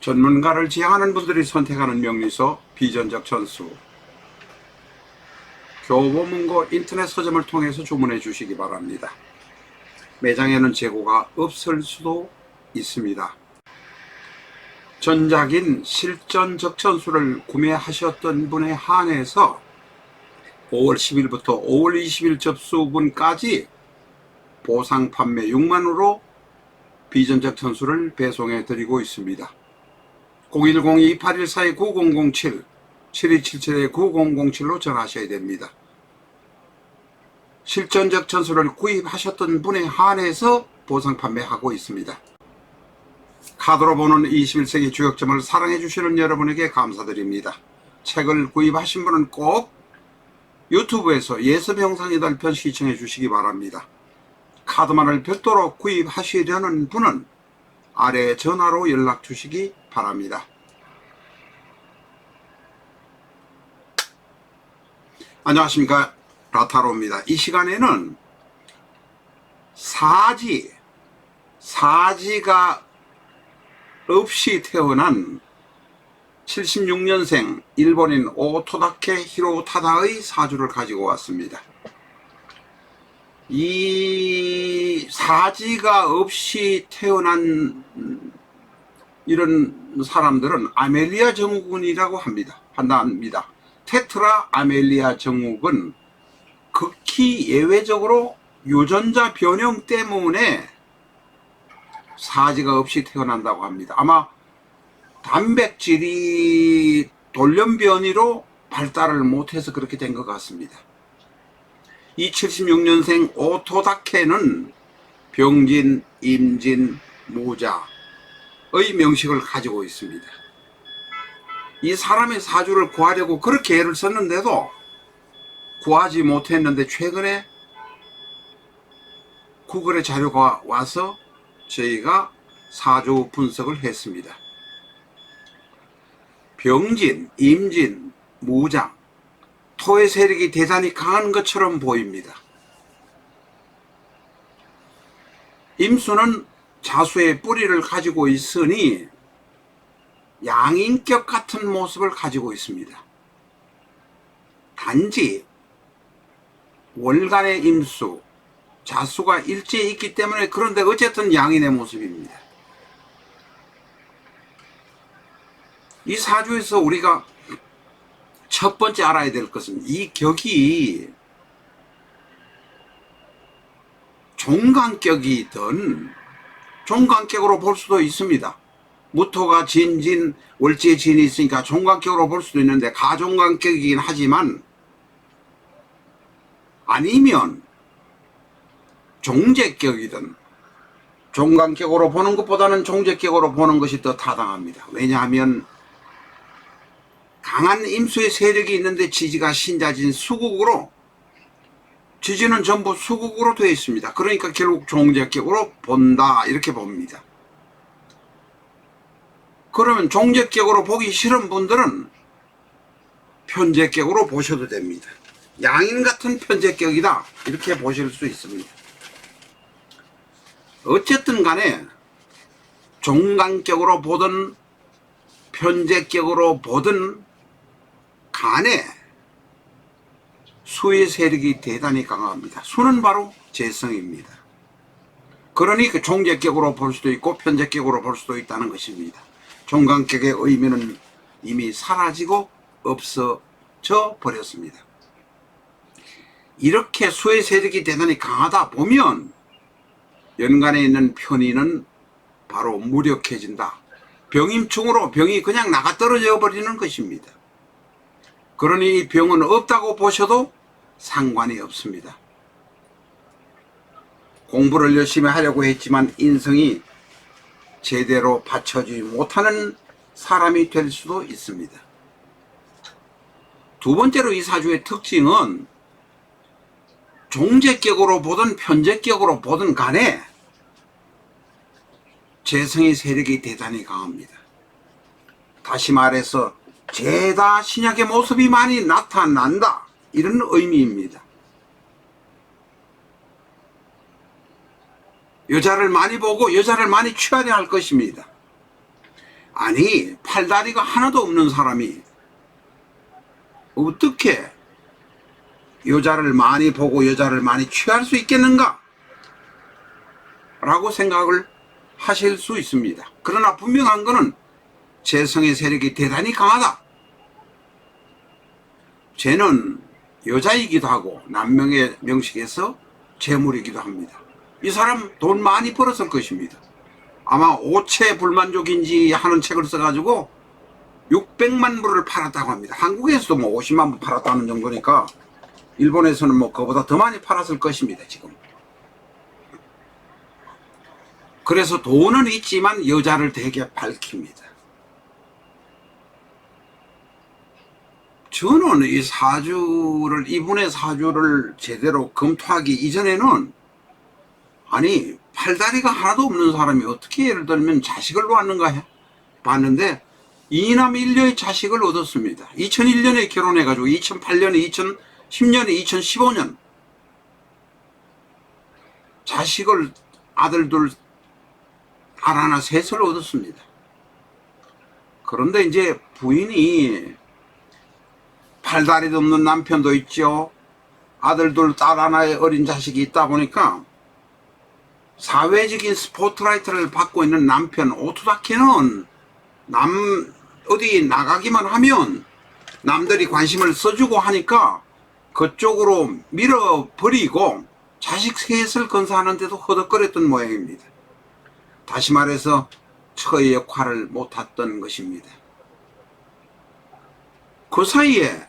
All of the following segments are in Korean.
전문가를 지향하는 분들이 선택하는 명리서 비전적 전수, 교보문고 인터넷 서점을 통해서 주문해 주시기 바랍니다. 매장에는 재고가 없을 수도 있습니다. 전작인 실전적 전수를 구매하셨던 분에 한해서 5월 10일부터 5월 20일 접수분까지 보상 판매 6만원으로 비전적 전수를 배송해 드리고 있습니다. 010-2814-9007 7277-9007로 전화하셔야 됩니다. 실전적 전수를 구입하셨던 분에 한해서 보상 판매하고 있습니다. 카드로 보는 21세기 주역점을 사랑해 주시는 여러분에게 감사드립니다. 책을 구입하신 분은 꼭 유튜브에서 예습 영상 8편 시청해 주시기 바랍니다. 카드만을 별도로 구입하시려는 분은 아래 전화로 연락 주시기 바랍니다. 안녕하십니까, 라타로입니다. 이 시간에는 사지가 없이 태어난 76년생 일본인 오토다케 히로타다의 사주를 가지고 왔습니다. 이 사지가 없이 태어난 이런 사람들은 아멜리아 증후군이라고 한답니다. 테트라 아멜리아 증후군, 극히 예외적으로 유전자 변형 때문에 사지가 없이 태어난다고 합니다. 아마 단백질이 돌연변이로 발달을 못해서 그렇게 된 것 같습니다. 이 76년생 오토다케는 병진, 임진, 무자의 명식을 가지고 있습니다. 이 사람의 사주를 구하려고 그렇게 애를 썼는데도 구하지 못했는데 최근에 구글의 자료가 와서 저희가 사주 분석을 했습니다. 병진, 임진, 무장, 토의 세력이 대단히 강한 것처럼 보입니다. 임수는 자수의 뿌리를 가지고 있으니 양인격 같은 모습을 가지고 있습니다. 단지 월간의 임수, 자수가 일제히 있기 때문에, 그런데 어쨌든 양인의 모습입니다. 이 사주에서 우리가 첫 번째 알아야 될 것은 이 격이 종간격이든 종간격으로 볼 수도 있습니다. 무토가 진진, 월지에 진이 있으니까 종간격으로 볼 수도 있는데 가종간격이긴 하지만, 아니면 종재격이든 종간격으로 보는 것보다는 종재격으로 보는 것이 더 타당합니다. 왜냐하면 강한 임수의 세력이 있는데 지지가 신자진 수국으로, 지지는 전부 수국으로 되어 있습니다. 그러니까 결국 종재격으로 본다, 이렇게 봅니다. 그러면 종재격으로 보기 싫은 분들은 편재격으로 보셔도 됩니다. 양인 같은 편재격이다, 이렇게 보실 수 있습니다. 어쨌든 간에 종간격으로 보든 편재격으로 보든 간에 수의 세력이 대단히 강합니다. 수는 바로 재성입니다. 그러니 그 종재격으로 볼 수도 있고 편재격으로 볼 수도 있다는 것입니다. 종간격의 의미는 이미 사라지고 없어져 버렸습니다. 이렇게 수의 세력이 대단히 강하다 보면 연간에 있는 편의는 바로 무력해진다. 병임충으로 병이 그냥 나가떨어져 버리는 것입니다. 그러니 이 병은 없다고 보셔도 상관이 없습니다. 공부를 열심히 하려고 했지만 인성이 제대로 받쳐주지 못하는 사람이 될 수도 있습니다. 두 번째로 이 사주의 특징은 종재격으로 보든 편재격으로 보든 간에 재성의 세력이 대단히 강합니다. 다시 말해서 죄다 신약의 모습이 많이 나타난다, 이런 의미입니다. 여자를 많이 보고 여자를 많이 취하려 할 것입니다. 아니, 팔다리가 하나도 없는 사람이 어떻게 여자를 많이 보고 여자를 많이 취할 수 있겠는가? 라고 생각을 하실 수 있습니다. 그러나 분명한 것은 재성의 세력이 대단히 강하다. 쟤는 여자이기도 하고 남명의 명식에서 재물이기도 합니다. 이 사람 돈 많이 벌었을 것입니다. 아마 오체 불만족인지 하는 책을 써가지고 600만 부를 팔았다고 합니다. 한국에서도 뭐 50만 부 팔았다는 정도니까 일본에서는 뭐 그보다 더 많이 팔았을 것입니다. 지금. 그래서 돈은 있지만 여자를 되게 밝힙니다. 저는 이 사주를, 이분의 사주를 제대로 검토하기 이전에는, 아니, 팔다리가 하나도 없는 사람이 어떻게 예를 들면 자식을 놓았는가 봤는데, 이남 일녀의 자식을 얻었습니다. 2001년에 결혼해가지고 2008년에 2010년에 2015년 자식을, 아들들 딸 하나 셋을 얻었습니다. 그런데 이제 부인이 팔다리도 없는 남편도 있죠. 아들들 딸 하나의 어린 자식이 있다 보니까 사회적인 스포트라이트를 받고 있는 남편 오투다케는 어디 나가기만 하면 남들이 관심을 써주고 하니까 그쪽으로 밀어버리고 자식 셋을 건사하는데도 허덕거렸던 모양입니다. 다시 말해서 처의 역할을 못했던 것입니다. 그 사이에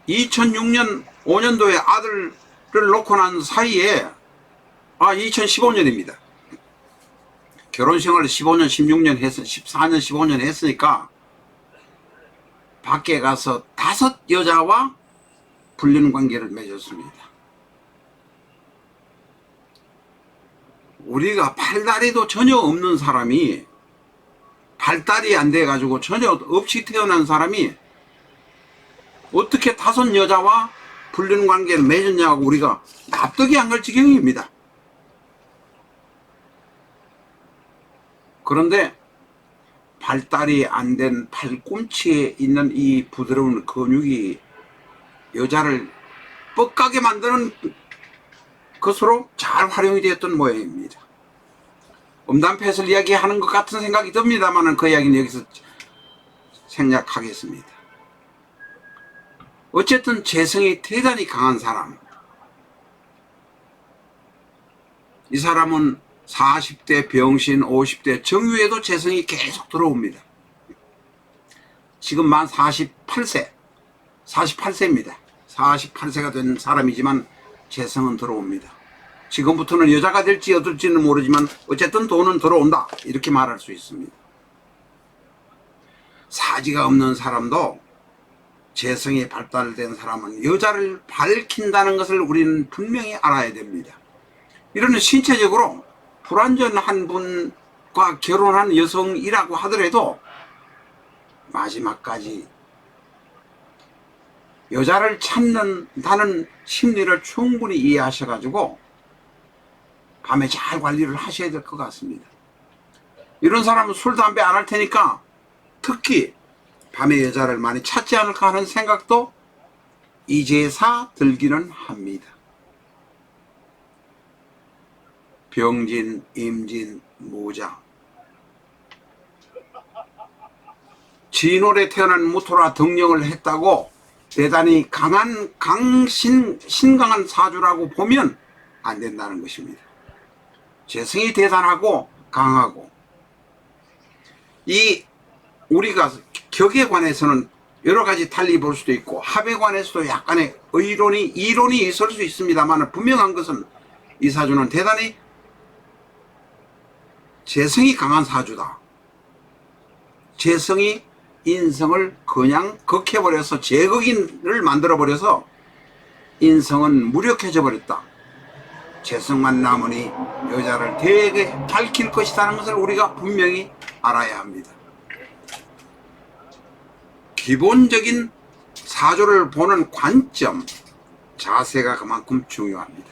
2006년 5년도에 아들을 놓고 난 사이에 2015년입니다. 결혼생활을 15년 16년 해서 14년 15년 했으니까 밖에 가서 5 여자와 불륜 관계를 맺었습니다. 우리가 팔다리도 전혀 없는 사람이, 발달이 안 돼 가지고 전혀 없이 태어난 사람이 어떻게 5 여자와 불륜 관계를 맺었냐고 우리가 납득이 안 갈 지경입니다. 그런데 발달이 안 된 팔꿈치에 있는 이 부드러운 근육이 여자를 뻑가게 만드는 것으로 잘 활용이 되었던 모양입니다. 음담패설 이야기하는 것 같은 생각이 듭니다만 그 이야기는 여기서 생략하겠습니다. 어쨌든 재성이 대단히 강한 사람, 이 사람은 40대 병신, 50대 정유에도 재성이 계속 들어옵니다. 지금 만 48세입니다. 48세가 된 사람이지만 재성은 들어옵니다. 지금부터는 여자가 될지 어떨지는 모르지만 어쨌든 돈은 들어온다, 이렇게 말할 수 있습니다. 사지가 없는 사람도, 재성이 발달된 사람은 여자를 밝힌다는 것을 우리는 분명히 알아야 됩니다. 이런 신체적으로 불완전한 분과 결혼한 여성이라고 하더라도 마지막까지 여자를 찾는다는 심리를 충분히 이해하셔가지고 밤에 잘 관리를 하셔야 될 것 같습니다. 이런 사람은 술, 담배 안 할 테니까 특히 밤에 여자를 많이 찾지 않을까 하는 생각도 이제사 들기는 합니다. 병진, 임진, 무자, 진월에 태어난 무토라 등령을 했다고 대단히 강한 신강한 사주라고 보면 안 된다는 것입니다. 재성이 대단하고 강하고, 우리가 격에 관해서는 여러 가지 달리 볼 수도 있고 합에 관해서도 약간의 이론이 있을 수 있습니다만 분명한 것은 이 사주는 대단히 재성이 강한 사주다. 재성이 인성을 그냥 극해버려서 제극인을 만들어버려서 인성은 무력해져 버렸다. 재성만 남으니 여자를 되게 밝힐 것이라는 것을 우리가 분명히 알아야 합니다. 기본적인 사주를 보는 관점, 자세가 그만큼 중요합니다.